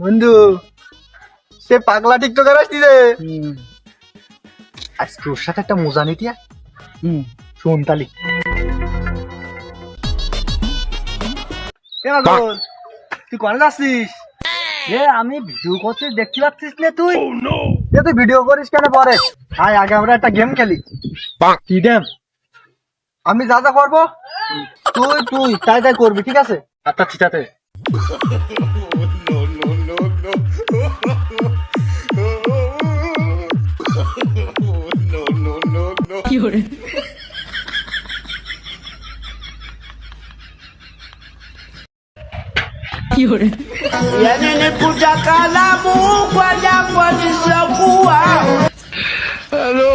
বন্ধু সে পাগলা টিকটকার আসছে আজকে ওর সাথে একটা মজা নিতি শোন তালি তুই কোনে যাচ্ছিস? আমি ভিডিও করতে দেখতে পাচ্ছিস না তুই? তুই ভিডিও করিস কেন পরে? আয় আগে আমরা একটা গেম খেলি। কি গেম? আমি যা যা করবো তুই তুই তাই তাই করবি, ঠিক আছে? আচ্ছা ঠিক আছে। Kuja kalamu kwa jambo lisokuwa. Hello.